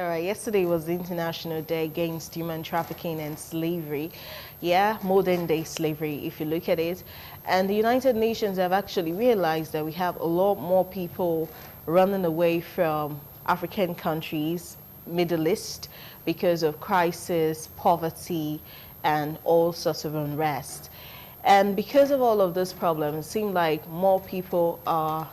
All right, yesterday was the International Day Against Human Trafficking and Slavery. Yeah, modern day slavery, if you look at it. And the United Nations have actually realized that we have a lot more people running away from African countries, Middle East, because of crisis, poverty, and all sorts of unrest. And because of all of these problems, it seems like more people are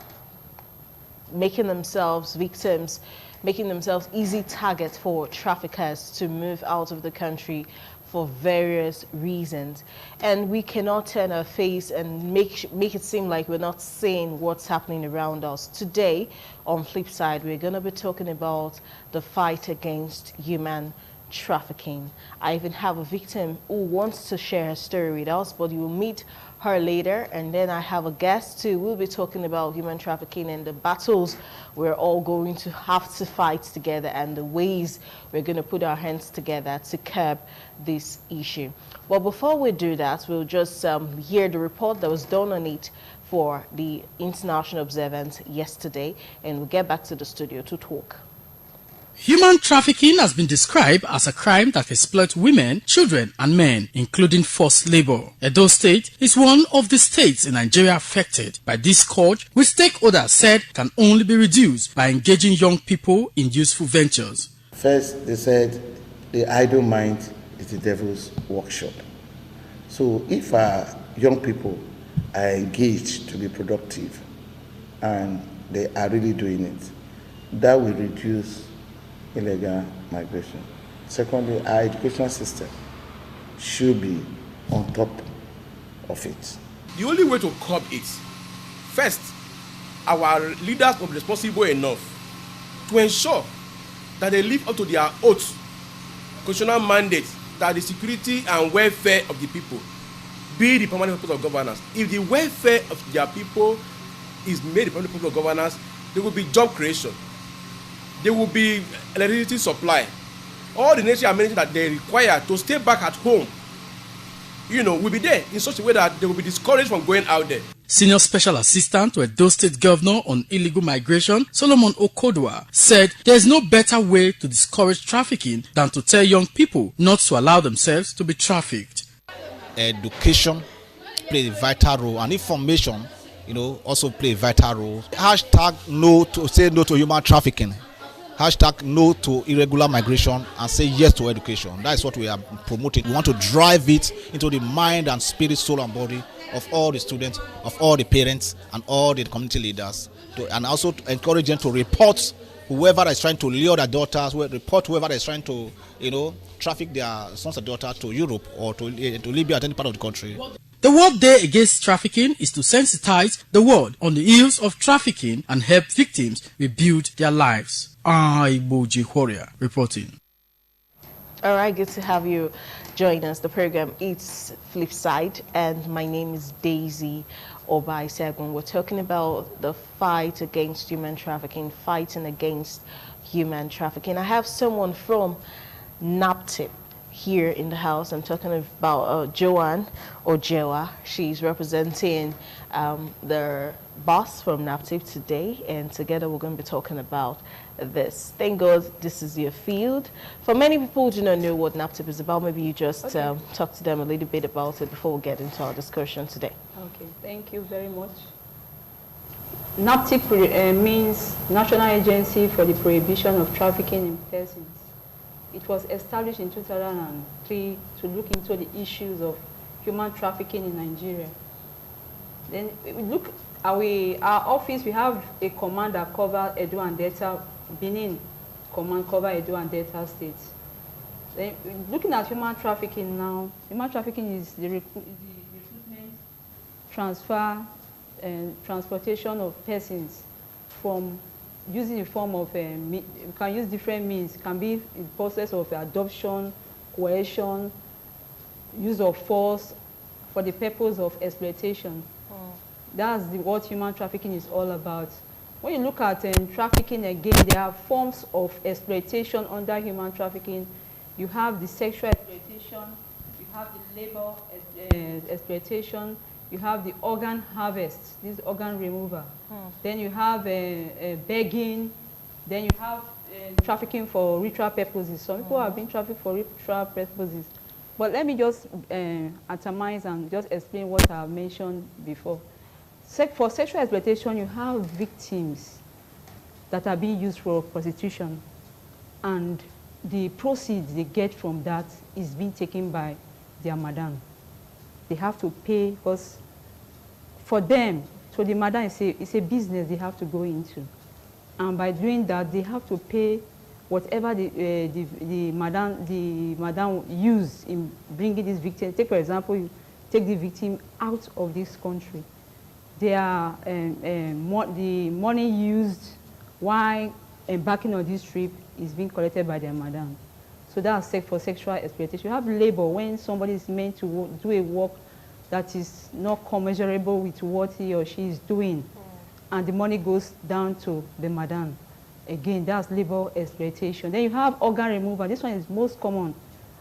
making themselves victims, making themselves easy targets for traffickers to move out of the country for various reasons. And we cannot turn our face and make it seem like we're not seeing what's happening around us. Today, on Flipside, we're going to be talking about the fight against human trafficking. I even have a victim who wants to share her story with us, but you will meet her later. And then I have a guest too. We'll be talking about human trafficking and the battles we're all going to have to fight together and the ways we're going to put our hands together to curb this issue. Well, before we do that, we'll just hear the report that was done on it for the International Observance yesterday, and we'll get back to the studio to talk. Human trafficking has been described as a crime that exploits women, children and men, including forced labor. Edo State is one of the states in Nigeria affected by this scourge, which stakeholders said can only be reduced by engaging young people in useful ventures. First, they said the idle mind is the devil's workshop. So if our young people are engaged to be productive and they are really doing it, that will reduce illegal migration. Secondly, our education system should be on top of it. The only way to curb it, first, our leaders will be responsible enough to ensure that they live up to their oath, constitutional mandate, that the security and welfare of the people be the permanent purpose of governance. If the welfare of their people is made the permanent purpose of governance, there will be job creation. There will be electricity supply. All the necessary amenities that they require to stay back at home, will be there in such a way that they will be discouraged from going out there. Senior Special Assistant to Edo State Governor on Illegal Migration, Solomon Okodwa, said there is no better way to discourage trafficking than to tell young people not to allow themselves to be trafficked. Education plays a vital role, and information, also play a vital role. Hashtag no to say no to human trafficking. Hashtag no to irregular migration and say yes to education. That is what we are promoting. We want to drive it into the mind and spirit, soul and body of all the students, of all the parents and all the community leaders, and also to encourage them to report whoever is trying to lure their daughters, report whoever is trying to, traffic their sons and daughters to Europe or to Libya, at any part of the country. The World Day Against Trafficking is to sensitize the world on the ills of trafficking and help victims rebuild their lives. Boji Warrior reporting. All right, good to have you join us. The program is Flipside, and my name is Daisy Obai-Segun. We're talking about the fight against human trafficking, fighting against human trafficking. I have someone from NAPTIP here in the house. I'm talking about Joanne Ojewa. She's representing the boss from NAPTIP today, and together we're going to be talking about this. Thank God this is your field. For many people who do not know what NAPTIP is about, maybe you just talk to them a little bit about it before we get into our discussion today. Okay, thank you very much. NAPTIP means National Agency for the Prohibition of Trafficking in Persons. It was established in 2003 to look into the issues of human trafficking in Nigeria. Then we look at our office. We have a command that covers Edo and Delta. Benin command covers Edo and Delta states. Then looking at human trafficking now, human trafficking is the recruitment, transfer, and transportation of persons from using the form of, we can use different means. It can be the process of adoption, coercion, use of force for the purpose of exploitation. That's what human trafficking is all about. When you look at trafficking again, there are forms of exploitation under human trafficking. You have the sexual exploitation, you have the labor exploitation, you have the organ harvest, this organ removal. Then you have begging, Then you have trafficking for ritual purposes. Some people have been trafficked for ritual purposes. But let me just atomize and just explain what I mentioned before. For sexual exploitation, you have victims that are being used for prostitution, and the proceeds they get from that is being taken by their madam. They have to pay, because for them, so the madam is a business they have to go into. And by doing that, they have to pay whatever the madam used in bringing this victim. Take, for example, you take the victim out of this country. The money used while embarking on this trip is being collected by their madam. So that's for sexual exploitation. You have labor, when somebody is meant to do a work that is not commensurable with what he or she is doing, and the money goes down to the madam. Again, that's labor exploitation. Then you have organ removal. This one is most common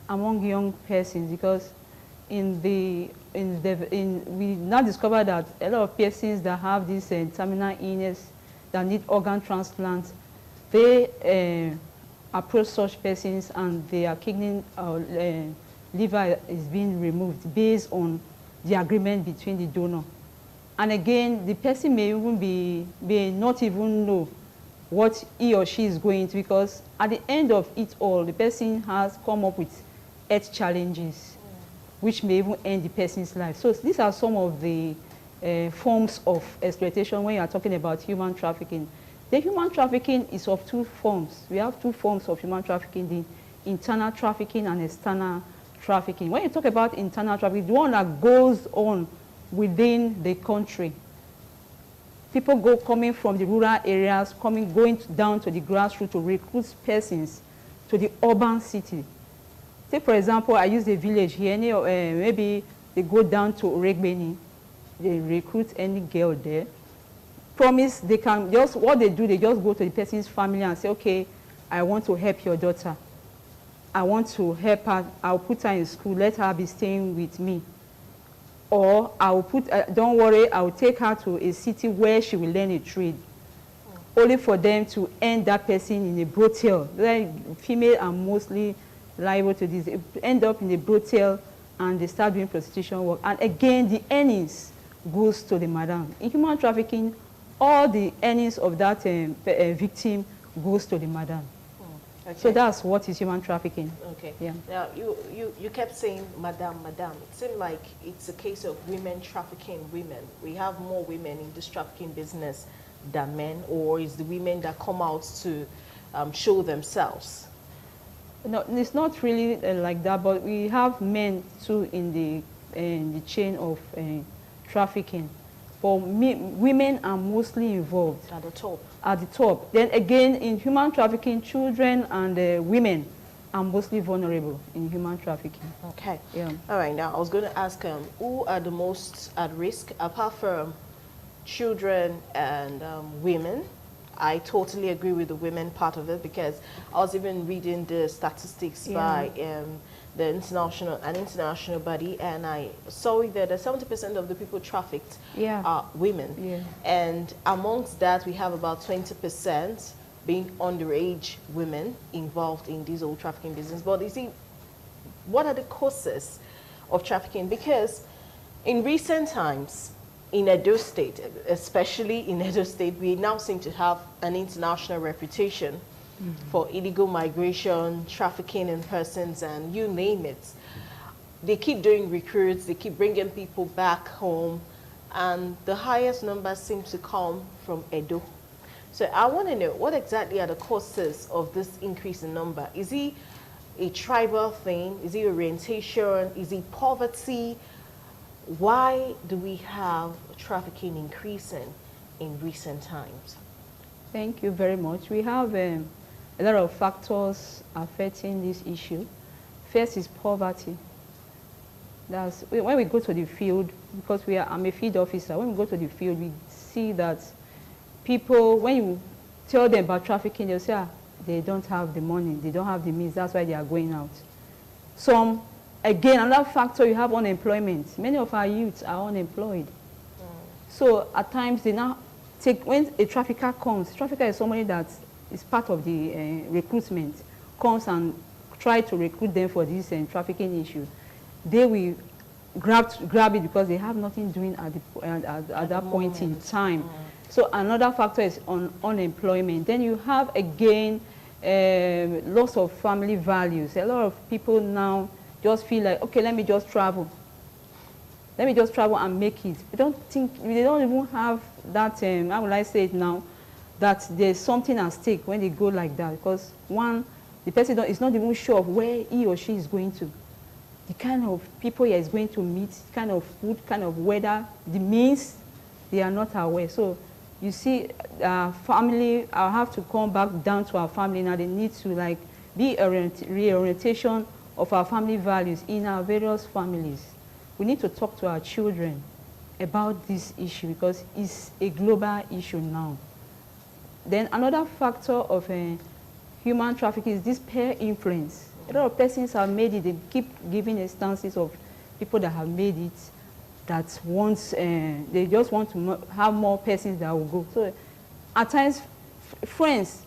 among young persons, because we now discover that a lot of persons that have this terminal illness that need organ transplant, they approach such persons and their kidney or liver is being removed based on the agreement between the donor. And again, the person may not even know what he or she is going to, because at the end of it all, the person has come up with health challenges, which may even end the person's life. So these are some of the forms of exploitation when you are talking about human trafficking. The human trafficking is of two forms. We have two forms of human trafficking, the internal trafficking and external trafficking. When you talk about internal trafficking, the one that goes on within the country. People coming from the rural areas, going down to the grassroots to recruit persons to the urban city. Take, for example, I use the village here. Maybe they go down to Oregbeni, they recruit any girl there. Promise they can just, what they do, they just go to the person's family and say, okay, I want to help your daughter. I want to help her. I'll put her in school. Let her be staying with me. Or I'll don't worry, I'll take her to a city where she will learn a trade. Only for them to end that person in a brothel. Female are mostly liable to this. They end up in a brothel and they start doing prostitution work. And again, the earnings goes to the madam. In human trafficking, all the earnings of that victim goes to the madam. Okay. So that's what is human trafficking. Okay. Yeah. Now, you kept saying madam. It seemed like it's a case of women trafficking women. We have more women in this trafficking business than men, or is the women that come out to show themselves? No, it's not really like that, but we have men too in the chain of trafficking. But women are mostly involved. At the top. At the top. Then again, in human trafficking, children and women are mostly vulnerable in human trafficking. Okay. Yeah. All right. Now, I was going to ask who are the most at risk, apart from children and women. I totally agree with the women part of it, because I was even reading the statistics by the international body, and I saw that 70% of the people trafficked are women. Yeah. And amongst that, we have about 20% being underage women involved in this whole trafficking business. But you see, what are the causes of trafficking? Because in recent times, in Edo State, especially in Edo State, we now seem to have an international reputation for illegal migration, trafficking in persons, and you name it. They keep doing recruits, they keep bringing people back home, and the highest numbers seem to come from Edo. So I want to know, what exactly are the causes of this increase in number? Is it a tribal thing? Is it orientation? Is it poverty? Why do we have trafficking increasing in recent times? Thank you very much. We have a lot of factors affecting this issue. First is poverty. When we go to the field, because I'm a field officer, when we go to the field, we see that people, when you tell them about trafficking, they'll say, they don't have the money, they don't have the means, that's why they are going out. Again, another factor, you have unemployment. Many of our youths are unemployed. So at times they now when a trafficker comes, trafficker is somebody that is part of the recruitment, comes and try to recruit them for this trafficking issue, they will grab it because they have nothing doing at that point in time. So another factor is unemployment. Then you have again loss of family values. A lot of people now just feel like, okay, let me just travel. Let me just travel and make it. They don't even have that, how will I say it now, that there's something at stake when they go like that. Because one, the person is not even sure of where he or she is going to. The kind of people he is going to meet, kind of food, kind of weather, the means, they are not aware. So you see, family, I'll have to come back down to our family now. They need to like be a reorientation of our family values in our various families. We need to talk to our children about this issue because it's a global issue now. Then another factor of human trafficking is this peer influence. A lot of persons have made it. They keep giving instances of people that have made it that wants, they just want to have more persons that will go. So at times, friends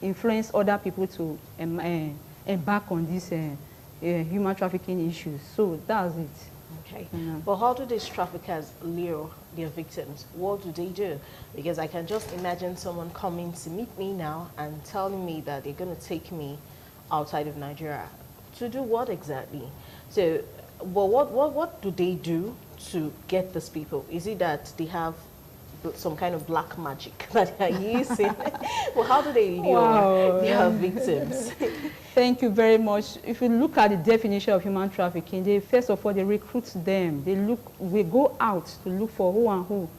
influence other people to embark on these human trafficking issues. So that's it. Okay. But how do these traffickers lure their victims? What do they do? Because I can just imagine someone coming to meet me now and telling me that they're going to take me outside of Nigeria. To do what exactly? So, well, what do they do to get these people? Is it that they have some kind of black magic that they are using? Well, how do they lure their victims? Thank you very much. If you look at the definition of human trafficking, they first of all, they recruit them. We go out to look for who and who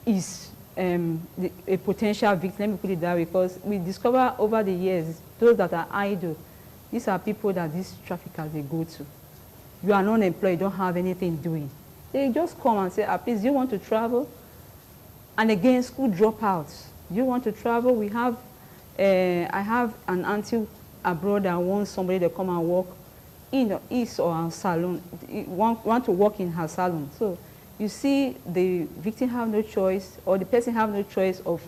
is a potential victim. Let me put it that way, because we discover over the years, those that are idle, these are people that these traffickers, they go to. You are unemployed, you don't have anything doing. They just come and say, please, do you want to travel? And again, school dropouts. Do you want to travel? We have, I have an auntie abroad that wants somebody to come and work in his or her salon, want to work in her salon. So you see the victim have no choice, or the person have no choice of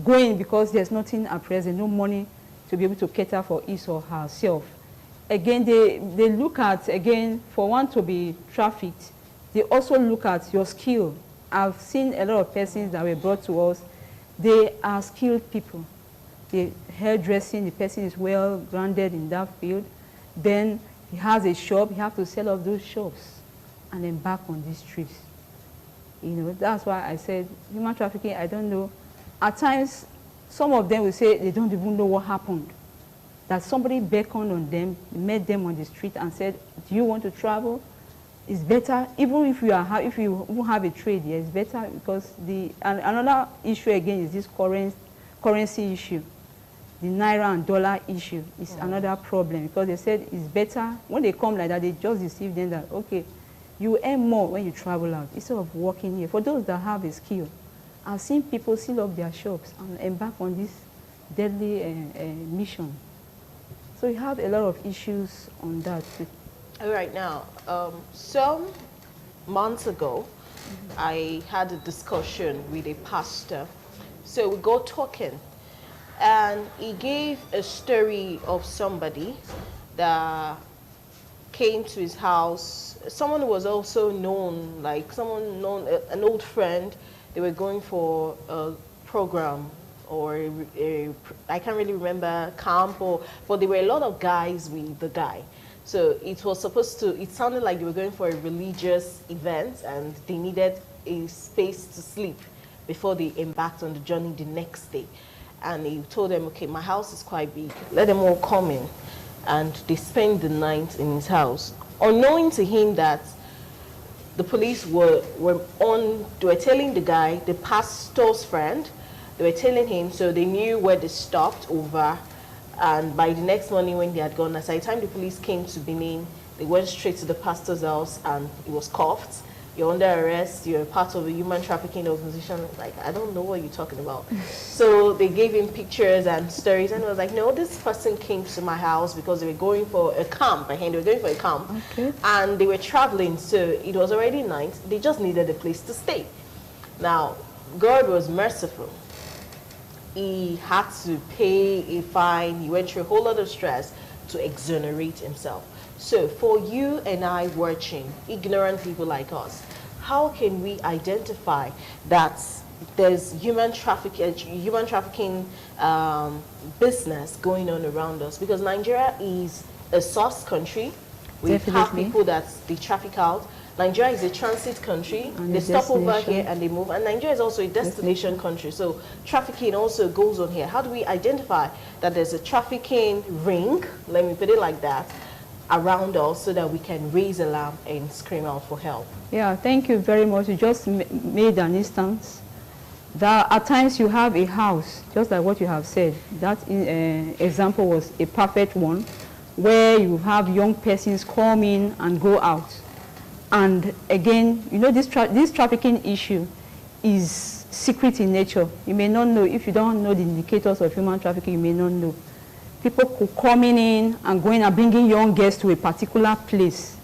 going because there's nothing at present, no money to be able to cater for his or herself. Again, they look at, again, for one to be trafficked, they also look at your skill. I've seen a lot of persons that were brought to us. They are skilled people. The hairdressing, the person is well grounded in that field. Then he has a shop, he has to sell off those shops and embark on these trips. You know, that's why I said human trafficking, I don't know. At times, some of them will say they don't even know what happened. That somebody beckoned on them, met them on the street and said, do you want to travel? It's better, even if you have a trade here, it's better because another issue again is this currency issue. The naira and dollar issue is another problem because they said it's better, when they come like that, they just deceive them that, okay, you earn more when you travel out instead of working here. For those that have a skill, I've seen people seal up their shops and embark on this deadly mission. So you have a lot of issues on that. All right, now, some months ago, I had a discussion with a pastor. So we got talking, and he gave a story of somebody that came to his house. Someone who was also known, like someone known, an old friend. They were going for a program or I can't really remember, camp, but there were a lot of guys with the guy. So it was supposed to, it sounded like they were going for a religious event and they needed a space to sleep before they embarked on the journey the next day. And he told them, okay, my house is quite big, let them all come in. And they spent the night in his house, unknowing to him that the police were telling the guy, the pastor's friend, they were telling him, so they knew where they stopped over. And by the next morning when they had gone, as by the time the police came to Benin, they went straight to the pastor's house and it was cuffed. You're under arrest, you're part of a human trafficking organization. Like, I don't know what you're talking about. So they gave him pictures and stories, and I was like, no, this person came to my house because they were going for a camp. They were going for a camp. Okay. And they were traveling, so it was already night. They just needed a place to stay. Now, God was merciful. he had to pay a fine. He went through a whole lot of stress to exonerate himself. So for you and I watching, ignorant people like us, how can we identify that there's human trafficking business going on around us? Because Nigeria is a source country. We have people that they traffic out. Nigeria is a transit country. And they stop over here and they move. And Nigeria is also a destination country. So trafficking also goes on here. How do we identify that there's a trafficking ring, let me put it like that, around us so that we can raise alarm and scream out for help? Yeah, thank you very much. You just made an instance that at times you have a house, just like what you have said. That example was a perfect one, where you have young persons come in and go out. And again, you know, this trafficking issue is secret in nature. You may not know. If you don't know the indicators of human trafficking, you may not know. People could come in and going and bringing young girls to a particular place,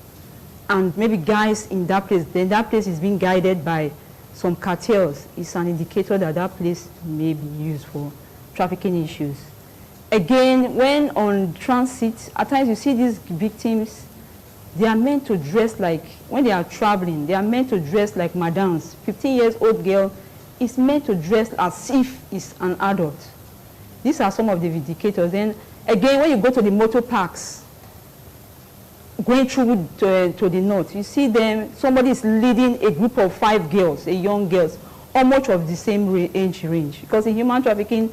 and maybe guys in that place. Then that place is being guided by some cartels. It's an indicator that that place may be used for trafficking issues. Again, when on transit, at times you see these victims, they are meant to dress like, when they are traveling, they are meant to dress like madams. 15-year-old girl is meant to dress as if it's an adult. These are some of the indicators. Then again, when you go to the motor parks, going through to the north, you see them, somebody is leading a group of 5 girls, young girls, almost of the same age range. Because in human trafficking,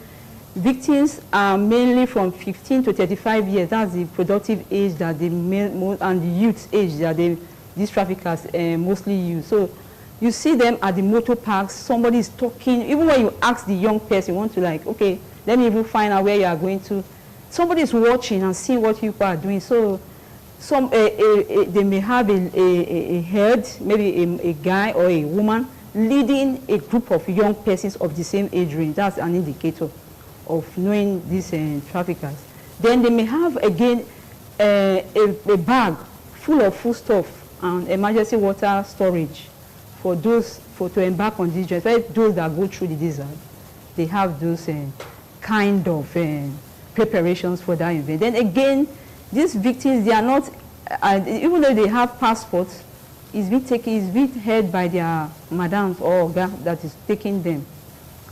victims are mainly from 15 to 35 years. That's the productive age that they and the youth age that these traffickers mostly use. So you see them at the motor parks, somebody is talking. Even when you ask the young person, you want to like, okay, let me even find out where you are going to. Somebody is watching and seeing what you are doing. So they may have a head, maybe a guy or a woman, leading a group of young persons of the same age range. That's an indicator of knowing these traffickers. Then they may have, again, a bag full of foodstuff and emergency water storage for those, to embark on these journeys. Those that go through the desert, they have those kind of preparations for that event. Then again, these victims, they are not, even though they have passports, it's being held by their madams or that is taking them,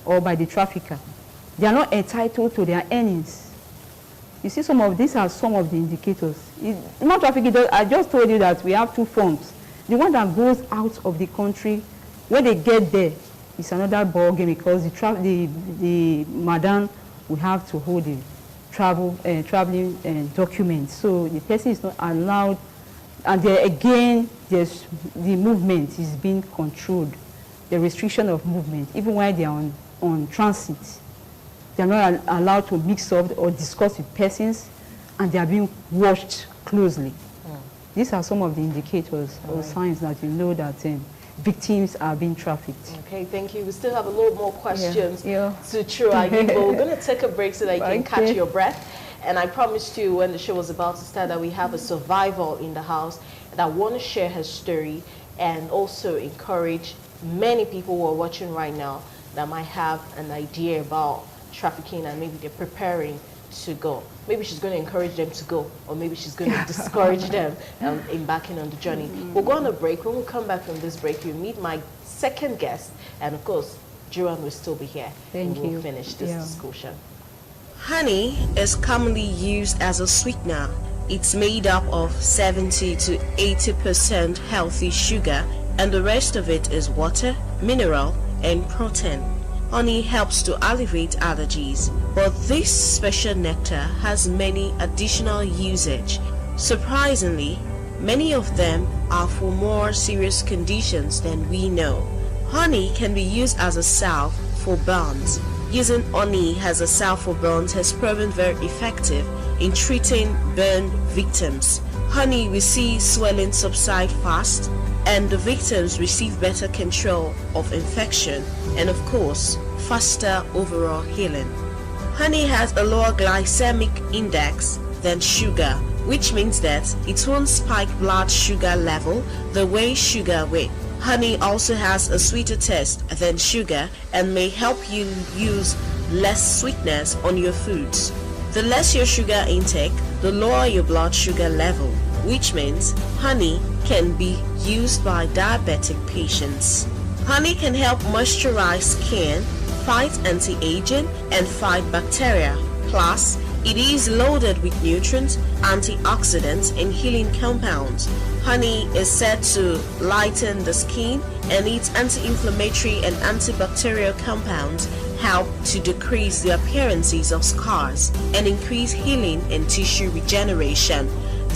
or by the trafficker. They are not entitled to their earnings. You see, these are some of the indicators. Human trafficking, I just told you that we have 2 forms. The one that goes out of the country, when they get there, it's another ball game, because the madam will have to hold the traveling documents. So the person is not allowed, and there again, the movement is being controlled. The restriction of movement, even while they are on transit. They are not allowed to mix up or discuss with persons, and they are being watched closely. These are some of the indicators or signs that you know that victims are being trafficked. Okay, thank you. We still have a lot more questions to throw at you, but we're going to take a break so that you can catch your breath. And I promised you when the show was about to start that we have a survivor in the house that want to share her story and also encourage many people who are watching right now that might have an idea about trafficking and maybe they're preparing to go. Maybe she's going to encourage them to go, or maybe she's going to discourage them embarking on the journey. We'll go on a break. When we come back from this break, you'll meet my second guest, and of course, Joanne will still be here. We'll finish this discussion. Honey is commonly used as a sweetener. It's made up of 70 to 80% healthy sugar, and the rest of it is water, mineral, and protein. Honey helps to alleviate allergies, but this special nectar has many additional usage. Surprisingly, many of them are for more serious conditions than we know. Honey can be used as a salve for burns. Using honey as a salve for burns has proven very effective in treating burn victims. Honey will see swelling subside fast, and the victims receive better control of infection and, of course, faster overall healing. Honey has a lower glycemic index than sugar, which means that it won't spike blood sugar level the way sugar will. Honey also has a sweeter taste than sugar and may help you lose less sweetness on your foods. The less your sugar intake, the lower your blood sugar level, which means honey can be used by diabetic patients. Honey can help moisturize skin, fight anti-aging, and fight bacteria. Plus, it is loaded with nutrients, antioxidants, and healing compounds. Honey is said to lighten the skin, and its anti-inflammatory and antibacterial compounds help to decrease the appearances of scars and increase healing and tissue regeneration.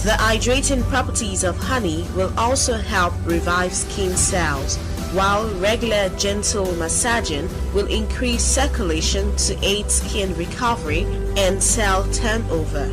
The hydrating properties of honey will also help revive skin cells, while regular gentle massaging will increase circulation to aid skin recovery and cell turnover.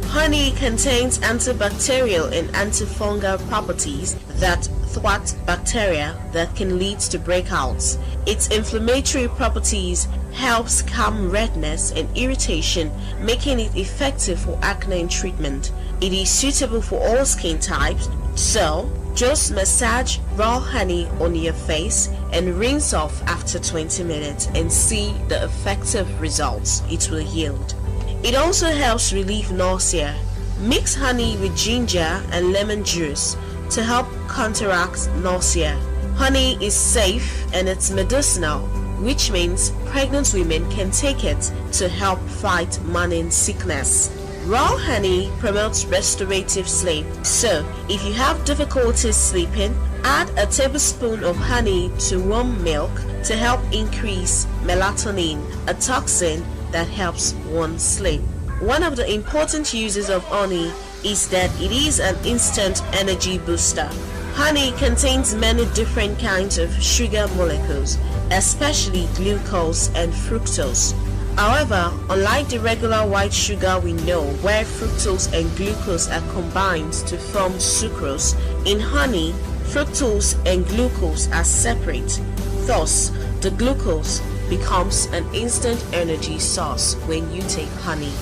Honey contains antibacterial and antifungal properties that thwart bacteria that can lead to breakouts. Its inflammatory properties helps calm redness and irritation, making it effective for acne treatment. It is suitable for all skin types, so just massage raw honey on your face and rinse off after 20 minutes and see the effective results it will yield. It also helps relieve nausea. Mix honey with ginger and lemon juice to help counteract nausea. Honey is safe and it's medicinal, which means pregnant women can take it to help fight morning sickness. Raw honey promotes restorative sleep, so if you have difficulty sleeping, add a tablespoon of honey to warm milk to help increase melatonin, a toxin that helps one sleep. One of the important uses of honey is that it is an instant energy booster. Honey contains many different kinds of sugar molecules, especially glucose and fructose. However, unlike the regular white sugar we know, where fructose and glucose are combined to form sucrose, in honey, fructose and glucose are separate. Thus, the glucose becomes an instant energy source when you take honey.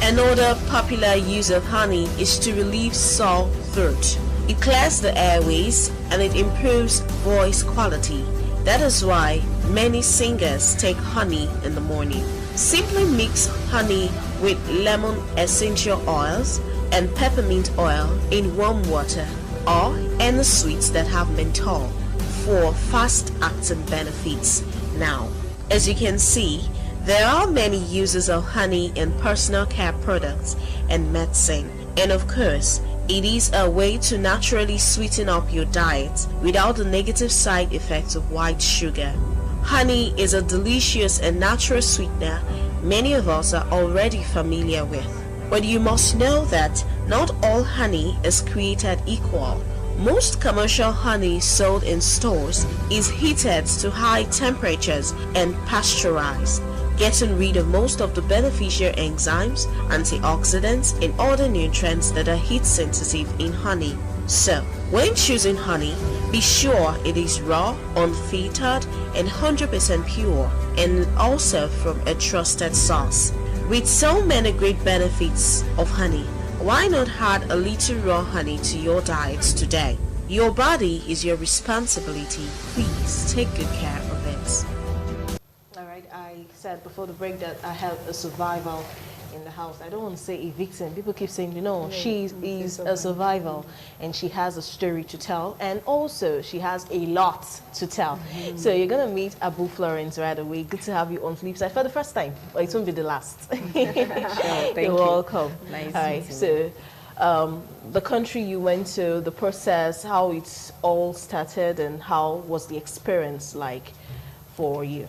Another popular use of honey is to relieve sore throat. It clears the airways and it improves voice quality. That is why many singers take honey in the morning. Simply mix honey with lemon essential oils and peppermint oil in warm water or any sweets that have menthol for fast-acting benefits. Now, as you can see, there are many uses of honey in personal care products and medicine, and of course, it is a way to naturally sweeten up your diet without the negative side effects of white sugar. Honey is a delicious and natural sweetener many of us are already familiar with. But you must know that not all honey is created equal. Most commercial honey sold in stores is heated to high temperatures and pasteurized, getting rid of most of the beneficial enzymes, antioxidants, and other nutrients that are heat sensitive in honey. So, when choosing honey, be sure it is raw, unfiltered, and 100% pure, and also from a trusted source. With so many great benefits of honey, why not add a little raw honey to your diet today? Your body is your responsibility. Please take good care of it. Alright, I said before the break that I have a survivor in the house. I don't want to say a victim. People keep saying, you know, she is a survivor and she has a story to tell, and also she has a lot to tell. So you're going to meet Abu Florence right away. Good to have you on Flipside for the first time. Well, it won't be the last. Thank You're welcome. Nice. All right, so the country you went to, the process, how it all started, and how was the experience like for you?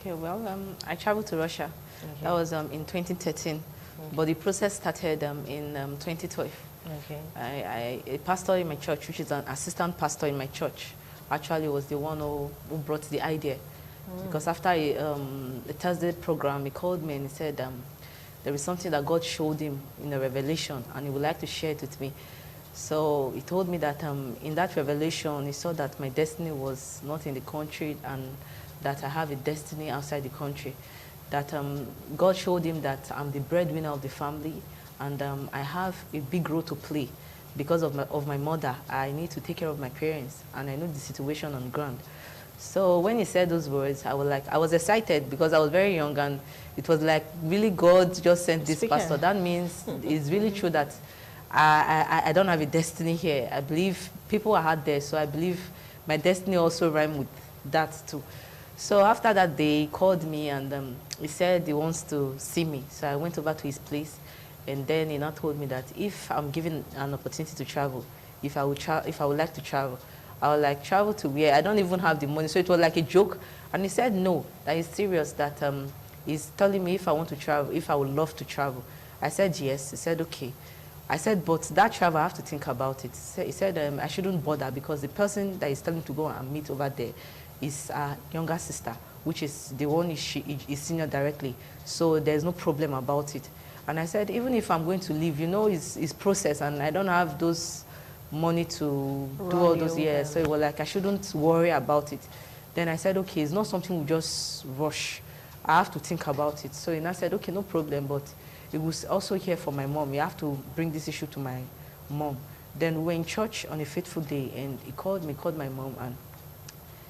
Okay, well, I traveled to Russia. Okay. That was in 2013, okay. But the process started in 2012. Okay. A pastor in my church, which is an assistant pastor in my church, actually was the one who brought the idea. Because after a Thursday program, he called me and he said there is something that God showed him in a revelation and he would like to share it with me. So he told me that in that revelation, he saw that my destiny was not in the country and that I have a destiny outside the country. That God showed him that I'm the breadwinner of the family and I have a big role to play. Because of my mother, I need to take care of my parents and I know the situation on ground. So when he said those words, I was excited because I was very young, and it was like really God just sent this pastor. That means it's really true that I don't have a destiny here. I believe people are out there, so I believe my destiny also rhyme with that too. So after that day, he called me, and he said he wants to see me. So I went over to his place, and then he now told me that if I'm given an opportunity to travel, if I would like to travel, I would like travel to where I don't even have the money. So it was like a joke. And he said no, that he's serious, that he's telling me if I want to travel, if I would love to travel. I said yes. He said okay. I said, but that travel, I have to think about it. He said I shouldn't bother because the person that is telling me to go and meet over there is a younger sister, which is the one she is senior directly. So there's no problem about it. And I said, even if I'm going to leave, you know, it's process, and I don't have those money to do all those years. So it was like, I shouldn't worry about it. Then I said, okay, it's not something we just rush. I have to think about it. So he now said, okay, no problem, but it was also here for my mom. You have to bring this issue to my mom. Then we were in church on a fateful day, and he called my mom, and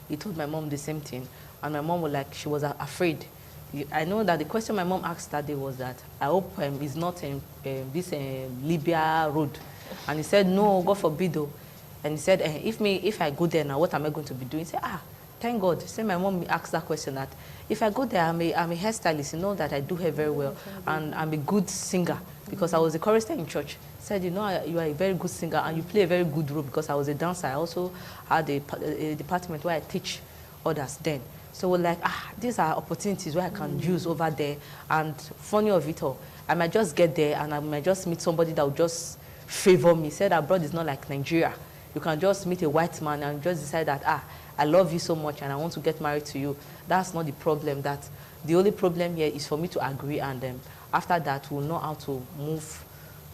he told my mom the same thing. And my mom was like, she was afraid. I know that the question my mom asked that day was that, I hope it's not this Libya road. And he said, no, God forbid though. And he said, if I go there now, what am I going to be doing? He said, thank God. Say my mom asked that question, that if I go there, I'm a hairstylist, you know that I do hair very well, and I'm a good singer, because I was a chorister in church. Said, you know, you are a very good singer, and you play a very good role, because I was a dancer. I also had a department where I teach others then. So we're like, these are opportunities where I can use over there. And funny of it all, I might just get there, and I might just meet somebody that will just favor me. Said abroad is not like Nigeria. You can just meet a white man and just decide that, I love you so much and I want to get married to you. That's not the problem. That the only problem here is for me to agree, and after that we'll know how to move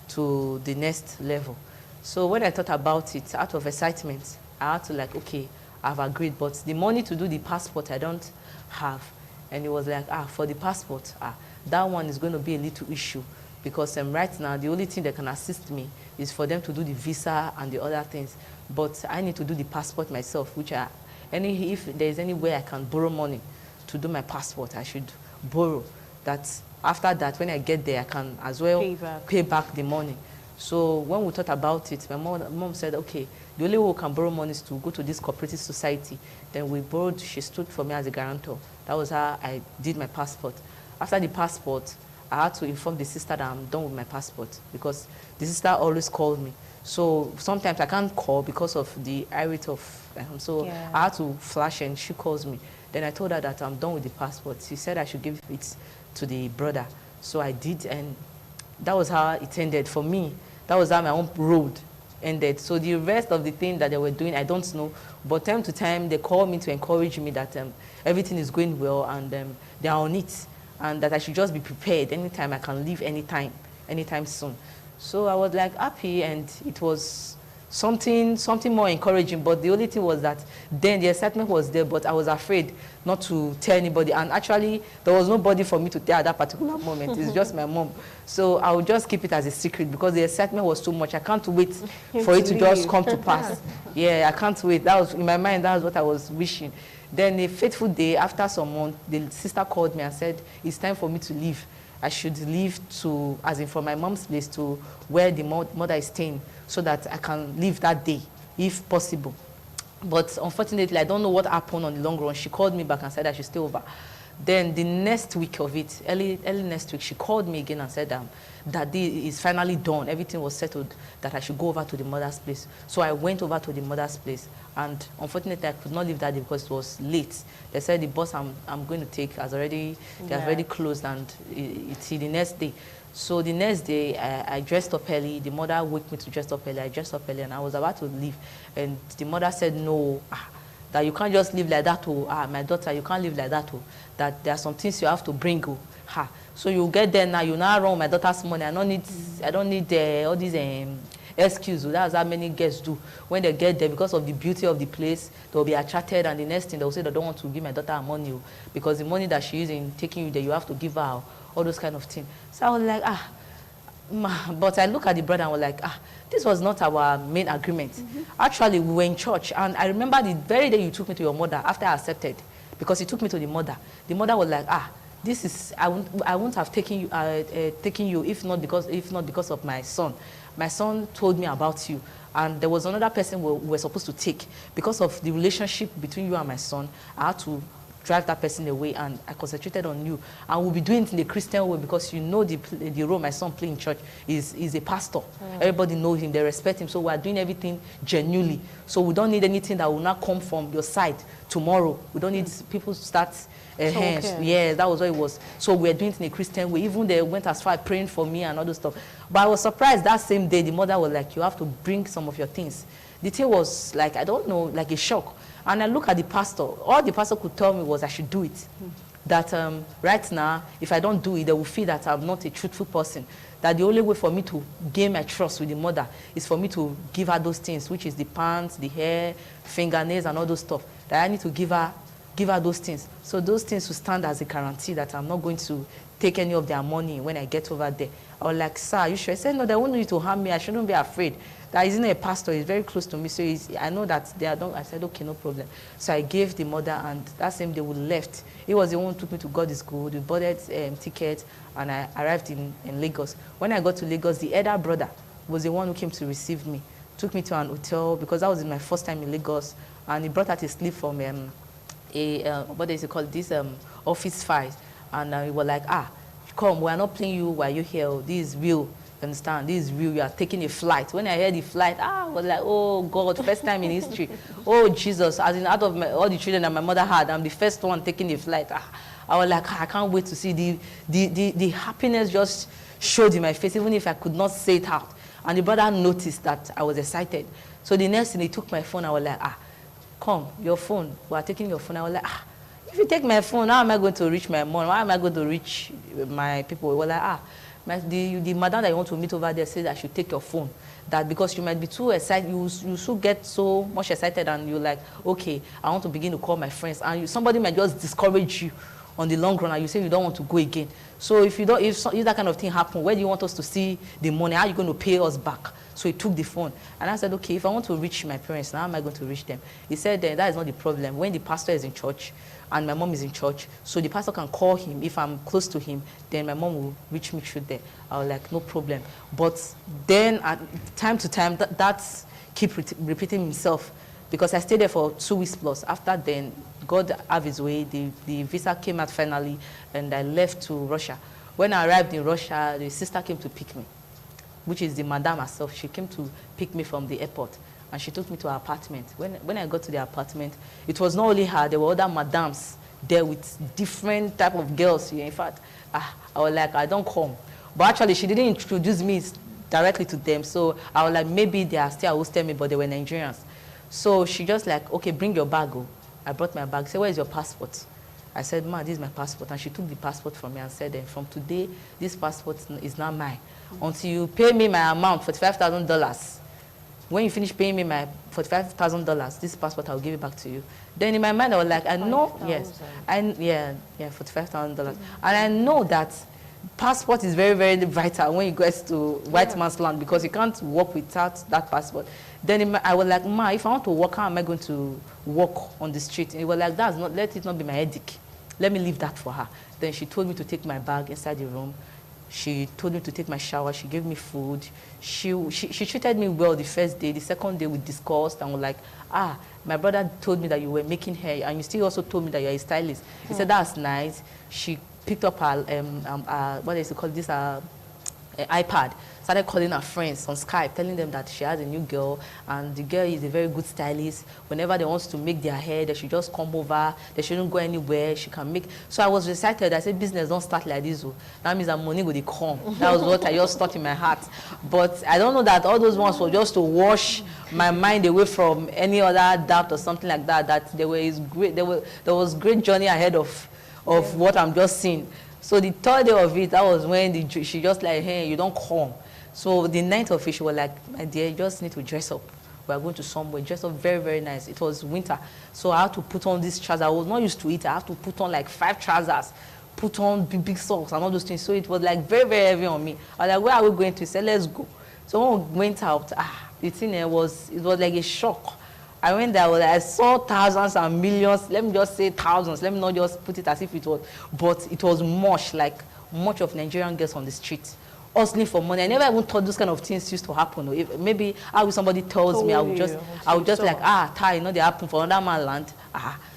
to the next level. So when I thought about it, out of excitement, I had to like, okay, I've agreed, but the money to do the passport I don't have. And it was like, for the passport, that one is going to be a little issue, because right now the only thing that can assist me is for them to do the visa and the other things. But I need to do the passport myself, which if there is any way I can borrow money to do my passport, I should borrow. That after that, when I get there, I can as well pay back the money. So when we thought about it, my mom said, okay, the only way we can borrow money is to go to this cooperative society. Then we borrowed, she stood for me as a guarantor. That was how I did my passport. After the passport, I had to inform the sister that I'm done with my passport, because the sister always called me. So sometimes I can't call because of the irate of, I had to flash, and she calls me. Then I told her that I'm done with the passport. She said I should give it to the brother. So I did, and that was how it ended for me. That was how my own road ended. So the rest of the thing that they were doing, I don't know. But time to time, they call me to encourage me that everything is going well, and they are on it. And that I should just be prepared anytime. I can leave anytime soon. So I was like happy, and it was something more encouraging. But the only thing was that then the excitement was there, but I was afraid not to tell anybody. And actually, there was nobody for me to tell at that particular moment. It's just my mom. So I would just keep it as a secret, because the excitement was too much. I can't wait for it to just come to pass. Yeah, I can't wait. That was in my mind. That was what I was wishing. Then a fateful day, after some months, the sister called me and said, it's time for me to leave. I should leave to, as in from my mom's place to where the mother is staying, so that I can leave that day, if possible. But unfortunately, I don't know what happened on the long run. She called me back and said I should stay over. Then the next week of it, early next week, she called me again and said that day is finally done. Everything was settled, that I should go over to the mother's place. So I went over to the mother's place, and unfortunately I could not leave that day because it was late. They said the bus I'm going to take has already closed, and it's the next day. So the next day I dressed up early. The mother woke me to dress up early. I dressed up early, and I was about to leave, and the mother said no. That you can't just live like that, my daughter, you can't live like that, that there are some things you have to bring, So you get there now, you now run my daughter's money. I don't need all these excuses. That's how many guests do. When they get there, because of the beauty of the place, they'll be attracted, and the next thing they'll say they don't want to give my daughter her money, because the money that she is in taking you there, you have to give her all those kind of things. So I was like, But I look at the brother and was like, this was not our main agreement. Actually, we were in church, and I remember the very day you took me to your mother after I accepted, because you took me to the mother. The mother was like, this is, I won't have taken you if not because of my son. My son told me about you, and there was another person we were supposed to take. Because of the relationship between you and my son, I had to drive that person away, and I concentrated on you. And we'll be doing it in the Christian way, because you know the role my son plays in church is a pastor. Everybody knows him, they respect him, so we're doing everything genuinely. So we don't need anything that will not come from your side tomorrow. We don't need people to start hands. Yeah, that was what it was. So we're doing it in a Christian way. Even they went as far as praying for me and all those stuff. But I was surprised that same day, the mother was like, you have to bring some of your things. The thing was like, I don't know, like a shock. And I look at the pastor. All the pastor could tell me was I should do it. That right now, if I don't do it, they will feel that I'm not a truthful person. That the only way for me to gain my trust with the mother is for me to give her those things, which is the pants, the hair, fingernails, and all those stuff. That I need to give her those things. So those things will stand as a guarantee that I'm not going to take any of their money when I get over there. I was like, sir, are you sure? I said, no, they won't need to harm me. I shouldn't be afraid. That he's not a pastor. He's very close to me. So I know that they are not. I said, okay, no problem. So I gave the mother, and that same day we left. He was the one who took me to God is Good. We bought tickets, and I arrived in Lagos. When I got to Lagos, the elder brother was the one who came to receive me. Took me to an hotel, because that was my first time in Lagos. And he brought out a slip from what is it called? This office files. And he was like, come, we are not playing you while you're here. This is real. You understand? This is real. You are taking a flight. When I heard the flight, I was like, oh God, first time in history. Oh Jesus, as in out of all the children that my mother had, I'm the first one taking the flight. I was like, I can't wait to see the happiness just showed in my face, even if I could not say it out. And the brother noticed that I was excited. So the next thing, he took my phone. I was like, come, your phone. We are taking your phone. I was like, if you take my phone, how am I going to reach my mom? How am I going to reach my people? We were like, the madam that you want to meet over there says I should take your phone. That because you might be too excited, you should get so much excited, and you're like, okay, I want to begin to call my friends. And somebody might just discourage you on the long run, and you say you don't want to go again. So if that kind of thing happens, where do you want us to see the money? How are you going to pay us back? So he took the phone. And I said, okay, if I want to reach my parents, now how am I going to reach them? He said, that is not the problem. When the pastor is in church, and my mom is in church, so the pastor can call him. If I'm close to him, then my mom will reach me through there. I was like, no problem. But then, at time to time, that keep repeating himself, because I stayed there for 2 weeks plus. After then, God have his way. The visa came out finally, and I left to Russia. When I arrived in Russia, the sister came to pick me, which is the madam herself. She came to pick me from the airport. And she took me to her apartment. When I got to the apartment, it was not only her, there were other madams there with different type of girls. In fact, I was like, I don't come. But actually, she didn't introduce me directly to them. So I was like, maybe they are still hosting me, but they were Nigerians. So she just like, okay, bring your bag. I brought my bag. She said, where is your passport? I said, ma, this is my passport. And she took the passport from me and said, from today, this passport is not mine. Until you pay me my amount, $45,000. When you finish paying me my $45,000, this passport, I'll give it back to you. Then in my mind, I was like, I know, yes, $45,000. And I know that passport is very, very vital when you get to white man's land, because you can't walk without that passport. Then I was like, ma, if I want to walk, how am I going to walk on the street? And it was like, let it not be my headache. Let me leave that for her. Then she told me to take my bag inside the room. She told me to take my shower. She gave me food. She treated me well the first day. The second day we discussed and were like, my brother told me that you were making hair, and you still also told me that you're a stylist. He said, that's nice. She picked up her, what is it called, this iPad, started calling her friends on Skype, telling them that she has a new girl, and the girl is a very good stylist. Whenever they want to make their hair, they should just come over. They shouldn't go anywhere. She can make. So I was excited. I said, business don't start like this. That means that money will come. That was what I just thought in my heart. But I don't know that all those ones were just to wash my mind away from any other doubt or something like that. That there was great journey ahead of what I'm just seeing. So the third day of it, that was when she just like, hey, you don't come. So the night of it, she was like, my dear, you just need to dress up. We are going to somewhere, dress up very, very nice. It was winter. So I had to put on this trousers. I was not used to it. I had to put on like 5 trousers put on big socks and all those things. So it was like very, very heavy on me. I was like, where are we going to? He said, let's go. So when we went out, the thing it was like a shock. I went there, I saw thousands and millions, let me just say thousands, let me not just put it as if it was, but it was much of Nigerian girls on the street, hustling for money. I never even thought those kind of things used to happen. If maybe how somebody tells me, I would just like, you know, they happen for another man land.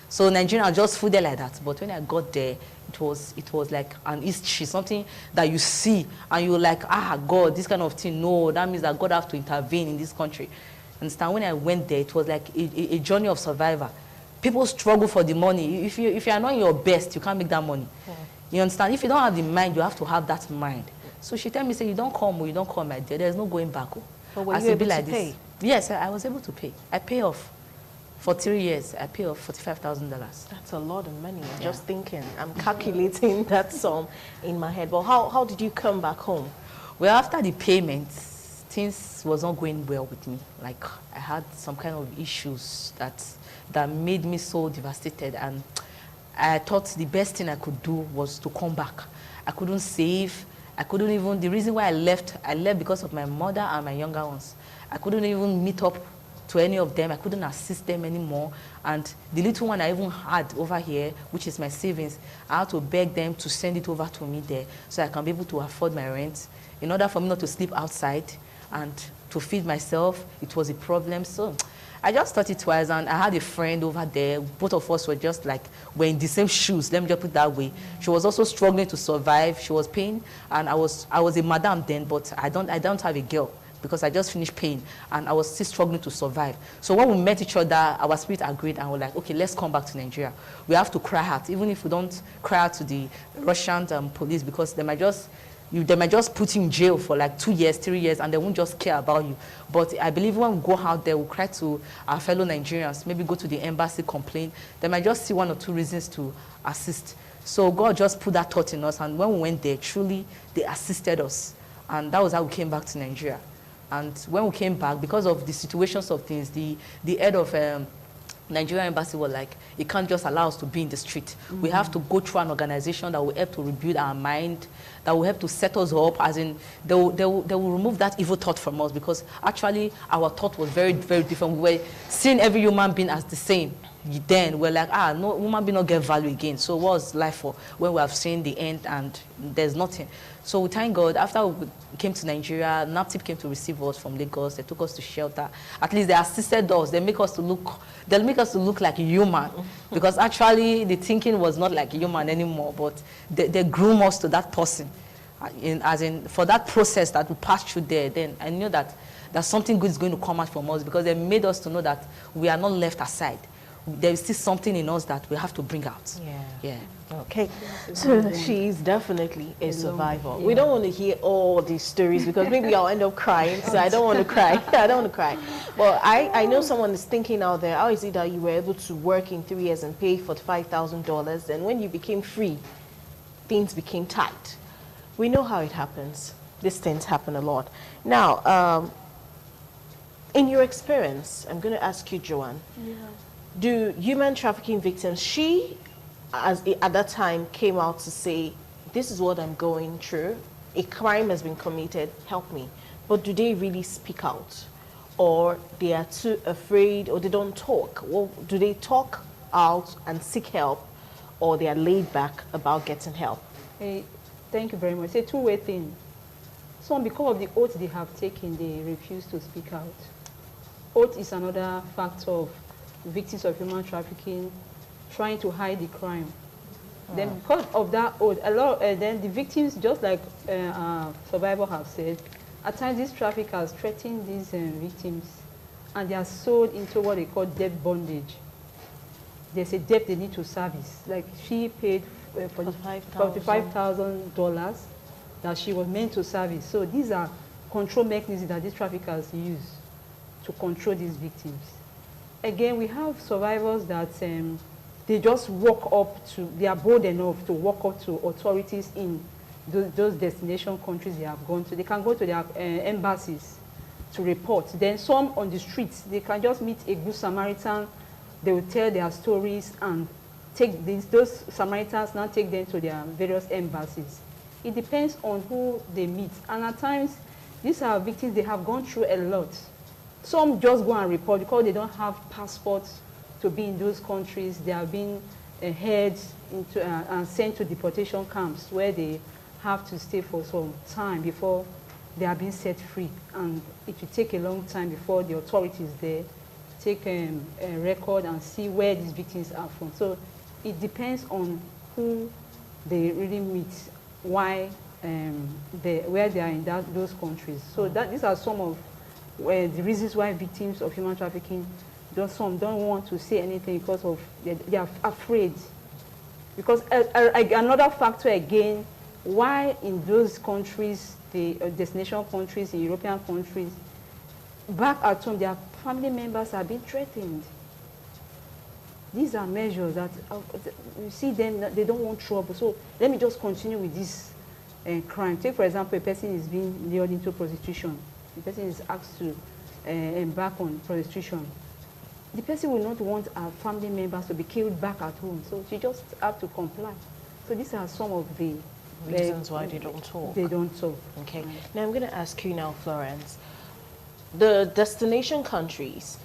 So Nigerians just food there like that. But when I got there, it was like an history, something that you see, and you're like, God, this kind of thing, no, that means that God have to intervene in this country. Understand? When I went there, it was like a journey of survivor. People struggle for the money. If you are not your best, you can't make that money. Yeah. You understand? If you don't have the mind, you have to have that mind. So she told me, say, you don't come, my dear. There's no going back. But were you able to pay? Yes, I was able to pay. I pay off. For 3 years, I pay off $45,000. That's a lot of money. I'm just thinking. I'm calculating that sum in my head. But how did you come back home? Well, after the payment, things was not going well with me. Like, I had some kind of issues that made me so devastated. And I thought the best thing I could do was to come back. I couldn't save. I couldn't even, the reason why I left because of my mother and my younger ones. I couldn't even meet up to any of them. I couldn't assist them anymore. And the little one I even had over here, which is my savings, I had to beg them to send it over to me there so I can be able to afford my rent. In order for me not to sleep outside and to feed myself, it was a problem. So I just thought it twice, and I had a friend over there. Both of us were just like, we're in the same shoes, let me just put it that way. She was also struggling to survive. She was paying, and I was a madam then, but I don't have a girl, because I just finished paying and I was still struggling to survive. So when we met each other, our spirit agreed and we're like, okay, let's come back to Nigeria. We have to cry out, even if we don't cry out to the Russian police, because they might just put you in jail for like 2 years, 3 years, and they won't just care about you. But I believe when we go out there, we'll cry to our fellow Nigerians, maybe go to the embassy, complain. They might just see 1 or 2 reasons to assist. So God just put that thought in us, and when we went there, truly, they assisted us. And that was how we came back to Nigeria. And when we came back, because of the situations of things, the head of Nigerian embassy was like, it can't just allow us to be in the street. We have to go through an organization that will help to rebuild our mind, that will help to set us up, as in they will remove that evil thought from us, because actually our thought was very, very different. We were seeing every human being as the same. Then we're like, no, human being not get value again. So what's life for when we have seen the end and there's nothing? So we thank God. After we came to Nigeria, NAPTIP came to receive us from Lagos. They took us to shelter. At least they assisted us. They'll make us to look like a human, because actually the thinking was not like a human anymore. But they groom us to that person, for that process that we passed through there. Then I knew that something good is going to come out from us, because they made us to know that we are not left aside. There is still something in us that we have to bring out. Yeah. Okay. So she's definitely a survivor. We don't want to hear all these stories, because maybe I'll end up crying. So I don't want to cry. But I know someone is thinking out there, how is it that you were able to work in 3 years and pay $45,000, and when you became free, things became tight? We know how it happens. These things happen a lot. Now, in your experience, I'm going to ask you, Joanne. Yeah. Do human trafficking victims, at that time came out to say, this is what I'm going through, a crime has been committed, help me. But do they really speak out? Or they are too afraid, or they don't talk? Well, do they talk out and seek help, or they are laid back about getting help? Hey, thank you very much. It's a two-way thing. Some, because of the oath they have taken, they refuse to speak out. Oath is another factor of victims of human trafficking trying to hide the crime. Then because of that oath, then the victims, just like survivors have said, at times these traffickers threaten these victims, and they are sold into what they call debt bondage. There's a debt they need to service. Like, she paid $45,000 that she was meant to service. So these are control mechanisms that these traffickers use to control these victims. Again, we have survivors that they just they are bold enough to walk up to authorities in those destination countries they have gone to. They can go to their embassies to report. Then some on the streets, they can just meet a good Samaritan. They will tell their stories and those Samaritans now take them to their various embassies. It depends on who they meet. And at times, these are victims, they have gone through a lot. Some just go and report because they don't have passports to be in those countries. They have been held into and sent to deportation camps where they have to stay for some time before they are being set free. And it will take a long time before the authorities there take a record and see where these victims are from. So it depends on who they really meet, why, where they are in those countries. So these are some of the reasons why victims of human trafficking, some don't want to say anything because of they are afraid. Because another factor again, why in those countries, the destination countries, in European countries, back at home, their family members are being threatened. These are measures that you see them, they don't want trouble. So let me just continue with this crime. Take, for example, a person is being lured into prostitution. The person is asked to embark on prostitution. The person will not want our family members to be killed back at home. So she just have to comply. So these are some of the reasons why they don't talk. They don't talk. Okay. Now I'm going to ask you now, Florence. The destination countries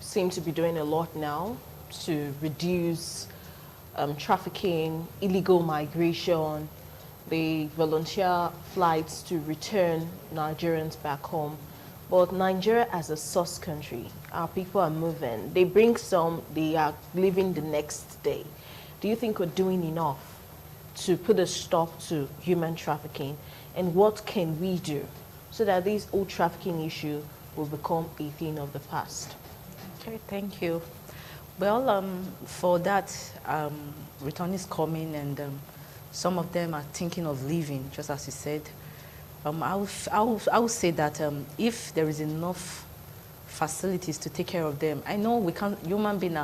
seem to be doing a lot now to reduce trafficking, illegal migration. They volunteer flights to return Nigerians back home. But Nigeria as a source country, our people are moving. They bring some, they are leaving the next day. Do you think we're doing enough to put a stop to human trafficking? And what can we do so that this old trafficking issue will become a thing of the past? Okay, thank you. Well, for that, returnees coming and some of them are thinking of leaving, just as you said. I would say that if there is enough facilities to take care of them, I know we can't, human beings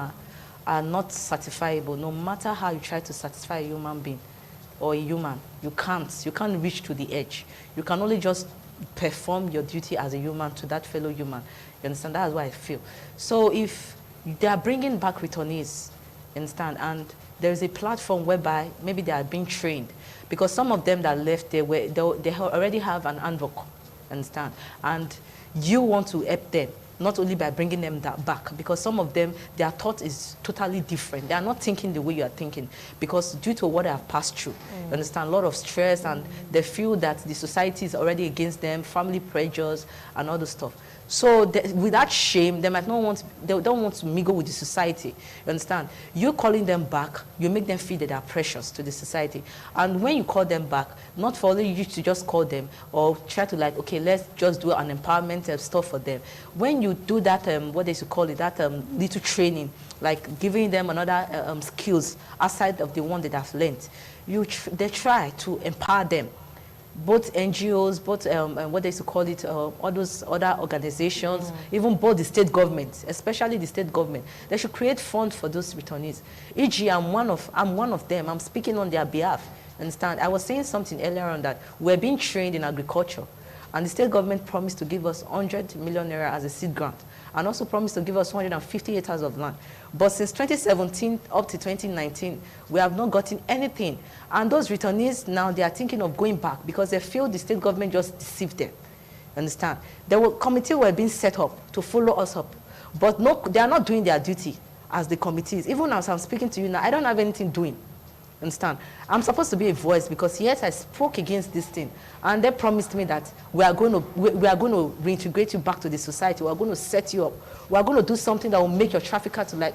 are not satisfiable. No matter how you try to satisfy a human being or a human, you can't reach to the edge. You can only just perform your duty as a human to that fellow human. You understand? That's what I feel. So if they are bringing back returnees, understand, and there is a platform whereby maybe they are being trained, because some of them that left there, they already have an advocate, understand, and you want to help them, not only by bringing them back, because some of them, their thought is totally different. They are not thinking the way you are thinking, because due to what they have passed through, you understand, a lot of stress, and they feel that the society is already against them, family pressures, and all the stuff. So with that shame, they might not want, they don't want to mingle with the society. You understand? You calling them back, you make them feel that they are precious to the society. And when you call them back, not for only you to just call them or try to like, okay, let's just do an empowerment stuff for them. When you do that, what they should call it, that little training, like giving them another skills outside of the one that they've learned, they try to empower them. Both NGOs, both what they used to call it, all those other organizations, even both the state governments, especially the state government, they should create funds for those returnees. E.g., I'm one of them. I'm speaking on their behalf. Understand? I was saying something earlier on that we're being trained in agriculture, and the state government promised to give us 100 million naira as a seed grant, and also promised to give us 150 acres of land. But since 2017 up to 2019, we have not gotten anything. And those returnees now, they are thinking of going back because they feel the state government just deceived them. Understand? Committees were being set up to follow us up. But no, they are not doing their duty as the committees. Even as I'm speaking to you now, I don't have anything doing. Understand? I'm supposed to be a voice because yes, I spoke against this thing, and they promised me that we are going to reintegrate you back to the society. We are going to set you up. We are going to do something that will make your trafficker to like,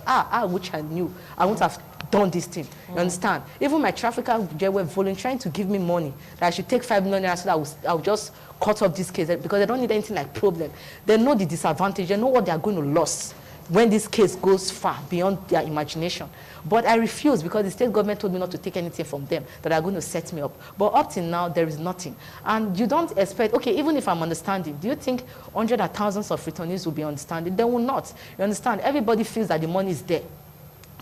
which I knew I wouldn't have done this thing. You understand? Even my trafficker, they were volunteering to give me money that I should take 5 million naira so that I will just cut off this case because they don't need anything like problem. They know the disadvantage. They know what they are going to lose when this case goes far beyond their imagination. But I refuse because the state government told me not to take anything from them, that are going to set me up. But up till now, there is nothing. And you don't expect, okay, even if I'm understanding, do you think hundreds of thousands of returnees will be understanding? They will not. You understand? Everybody feels that the money is there.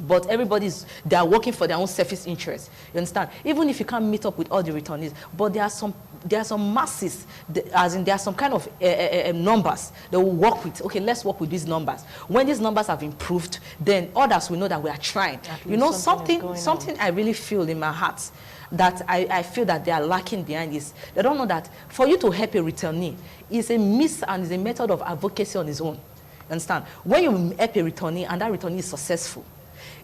But they are working for their own selfish interest. You understand? Even if you can't meet up with all the returnees, but there are some masses, as in there are some kind of numbers that will work with. Okay, let's work with these numbers. When these numbers have improved, then others will know that we are trying. You know, something I really feel in my heart that I feel that they are lacking behind is they don't know that for you to help a returnee is a and is a method of advocacy on its own. You understand? When you help a returnee and that returnee is successful,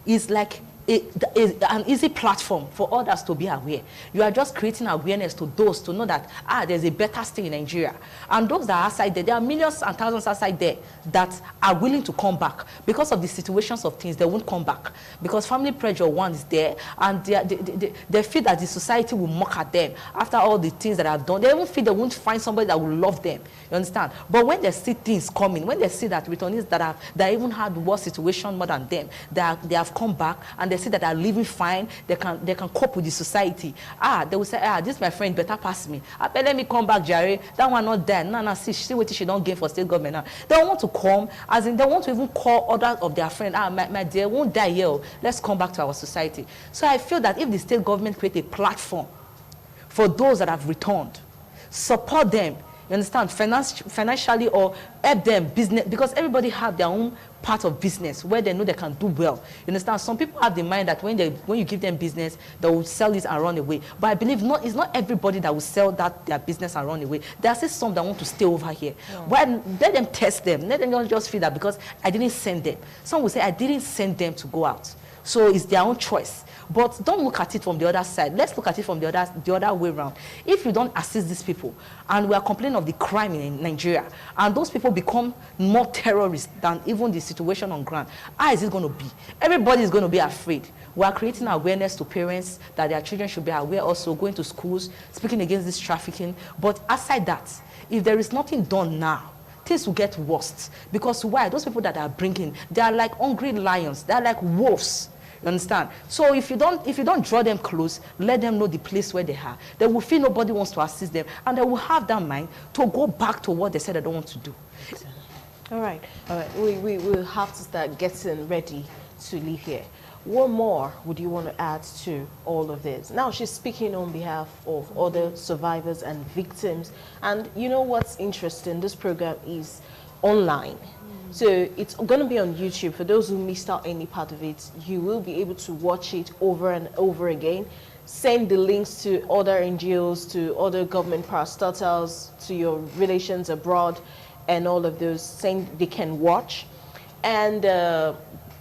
it's like an easy platform for others to be aware. You are just creating awareness to those to know that there's a better state in Nigeria, and those that are outside there are millions and thousands outside there that are willing to come back because of the situations of things. They won't come back because family pressure one is there, and they feel that the society will mock at them after all the things that I've done. They even feel they won't find somebody that will love them. You understand? But when they see things coming, when they see that returnees that even had worse situation more than them, they have come back and they see that they are living fine, they can cope with the society. They will say, this my friend better pass me. Let me come back, Jerry. That one not there. No, see what she don't gain for state government now. They don't want to come, as in they want to even call others of their friends. My dear, won't die here. Let's come back to our society. So I feel that if the state government create a platform for those that have returned, support them, you understand, financially, or help them business, because everybody have their own part of business where they know they can do well. You understand? Some people have the mind that when you give them business, they will sell it and run away. But I believe it's not everybody that will sell their business and run away. There are still some that want to stay over here. Yeah. Well, let them test them. Let them not just feel that because I didn't send them. Some will say I didn't send them to go out. So it's their own choice. But don't look at it from the other side. Let's look at it from the other way around. If you don't assist these people, and we are complaining of the crime in Nigeria, and those people become more terrorists than even the situation on ground, how is it going to be? Everybody is going to be afraid. We are creating awareness to parents that their children should be aware, also going to schools, speaking against this trafficking. But aside that, if there is nothing done now, things will get worse. Because why? Those people that are bringing, they are like hungry lions. They are like wolves. You understand? So if you don't draw them close, let them know the place where they are, they will feel nobody wants to assist them, and they will have that mind to go back to what they said they don't want to do. All right. We will have to start getting ready to leave here. What more would you want to add to all of this? Now, she's speaking on behalf of other survivors and victims. And you know what's interesting? This program is online. So it's going to be on YouTube. For those who missed out any part of it, you will be able to watch it over and over again. Send the links to other NGOs, to other government parastatals, to your relations abroad, and all of those. Saying they can watch. And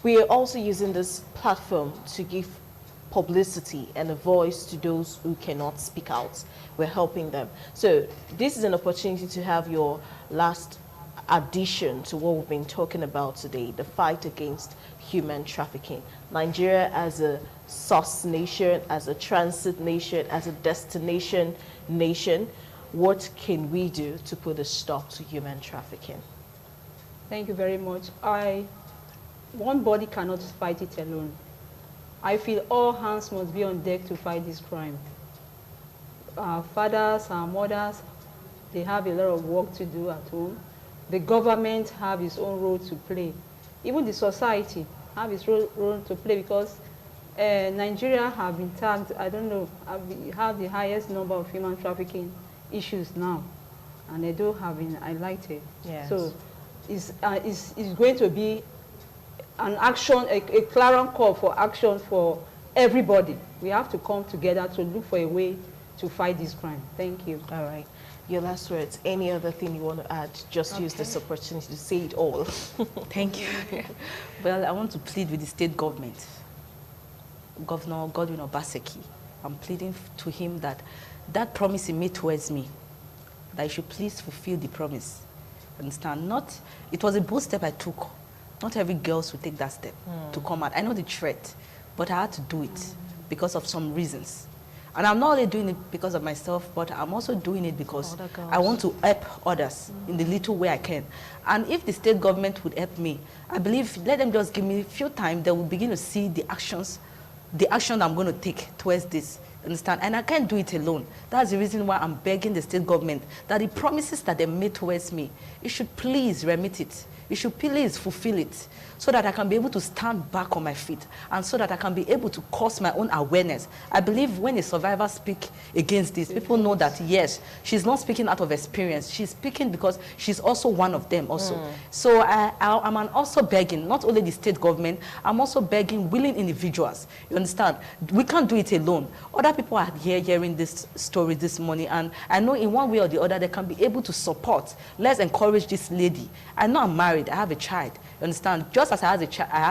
we are also using this platform to give publicity and a voice to those who cannot speak out. We're helping them. So this is an opportunity to have your last addition to what we've been talking about today, the fight against human trafficking. Nigeria as a source nation, as a transit nation, as a destination nation, what can we do to put a stop to human trafficking? Thank you very much. One body cannot fight it alone. I feel all hands must be on deck to fight this crime. Our fathers, our mothers, they have a lot of work to do at home. The government have its own role to play. Even the society have its role to play, because Nigeria have been tagged, I don't know, have the highest number of human trafficking issues now, and they do have been highlighted. Yes. So it's going to be an action, a clarion call for action for everybody. We have to come together to look for a way to fight this crime. Thank you. All right. Your last words. Any other thing you want to add? Just use this opportunity to say it all. Thank you. Well, I want to plead with the state government, Governor Godwin Obaseki. I'm pleading to him that promise he made towards me, that he should please fulfill the promise. Understand? It was a bold step I took. Not every girl should take that step to come out. I know the threat, but I had to do it because of some reasons. And I'm not only doing it because of myself, but I'm also doing it because I want to help others in the little way I can. And if the state government would help me, I believe, let them just give me a few time, they will begin to see the action I'm going to take towards this. Understand? And I can't do it alone. That's the reason why I'm begging the state government that the promises that they made towards me, it should please remit it. You should please fulfill it so that I can be able to stand back on my feet and so that I can be able to cause my own awareness. I believe when a survivor speaks against this, people know that, yes, she's not speaking out of experience. She's speaking because she's also one of them also. So I'm also begging, not only the state government, I'm also begging willing individuals. You understand? We can't do it alone. Other people are here hearing this story this morning, and I know in one way or the other they can be able to support. Let's encourage this lady. I know I'm married, I have a child. You understand? Just as I have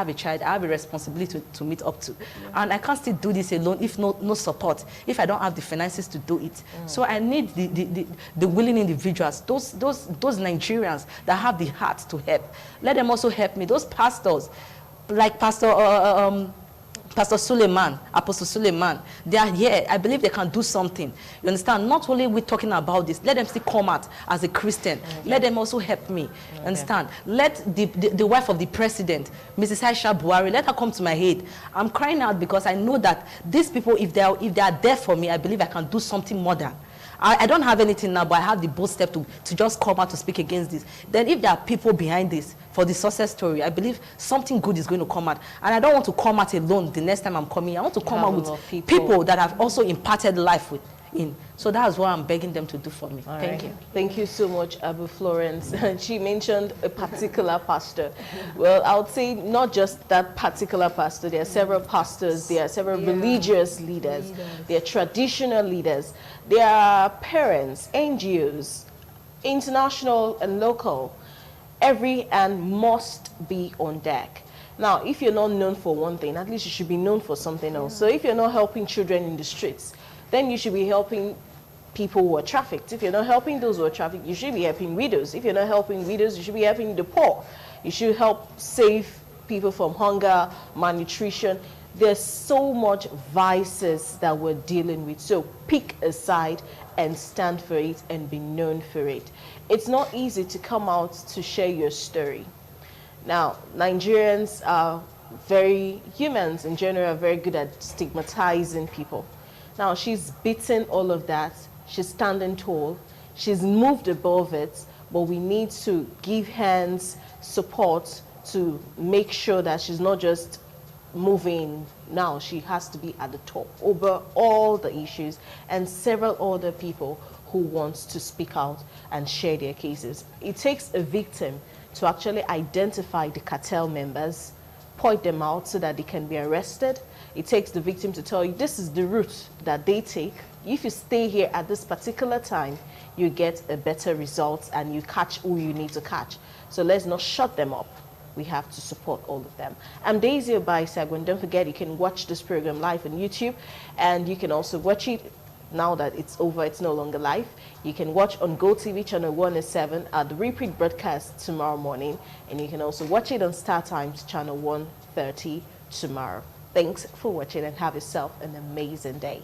a child, I have a responsibility to meet up to. And I can't still do this alone if no support, if I don't have the finances to do it. So I need the willing individuals, those Nigerians that have the heart to help. Let them also help me. Those pastors, like Pastor Suleiman, Apostle Suleiman, they are here. I believe they can do something. You understand? Not only we talking about this, let them still come out as a Christian. Let them also help me. You understand? Let the wife of the president, Mrs. Aisha Buhari, let her come to my aid. I'm crying out because I know that these people, if they are there for me, I believe I can do something more than. I don't have anything now, but I have the bold step to just come out to speak against this. Then if there are people behind this, for the success story, I believe something good is going to come out. And I don't want to come out alone the next time I'm coming. I want to come out with people that have also imparted life in. So that's what I'm begging them to do for me. Thank you. Thank you so much, Abu Florence. She mentioned a particular pastor. Well, I would say not just that particular pastor. There are several pastors. There are several religious leaders. There are traditional leaders. There are parents, NGOs, international and local. Every and must be on deck. Now, if you're not known for one thing, at least you should be known for something else. So if you're not helping children in the streets, then you should be helping people who are trafficked. If you're not helping those who are trafficked, you should be helping widows. If you're not helping widows, you should be helping the poor. You should help save people from hunger, malnutrition. There's so much vices that we're dealing with. So pick a side and stand for it and be known for it. It's not easy to come out to share your story. Now, Nigerians are humans in general are very good at stigmatizing people. Now, she's beaten all of that. She's standing tall. She's moved above it, but we need to give hands, support to make sure that she's not just moving. Now she has to be at the top over all the issues, and several other people who want to speak out and share their cases. It takes a victim to actually identify the cartel members, point them out so that they can be arrested. It takes the victim to tell you this is the route that they take. If you stay here at this particular time, you get a better result and you catch who you need to catch. So let's not shut them up. We have to support all of them. I'm Daisy Obaisagwan. Don't forget you can watch this program live on YouTube, and you can also watch it now that it's over, it's no longer live. You can watch on GoTV channel 107 at the repeat broadcast tomorrow morning, and you can also watch it on Star Times channel 130 tomorrow. Thanks for watching and have yourself an amazing day.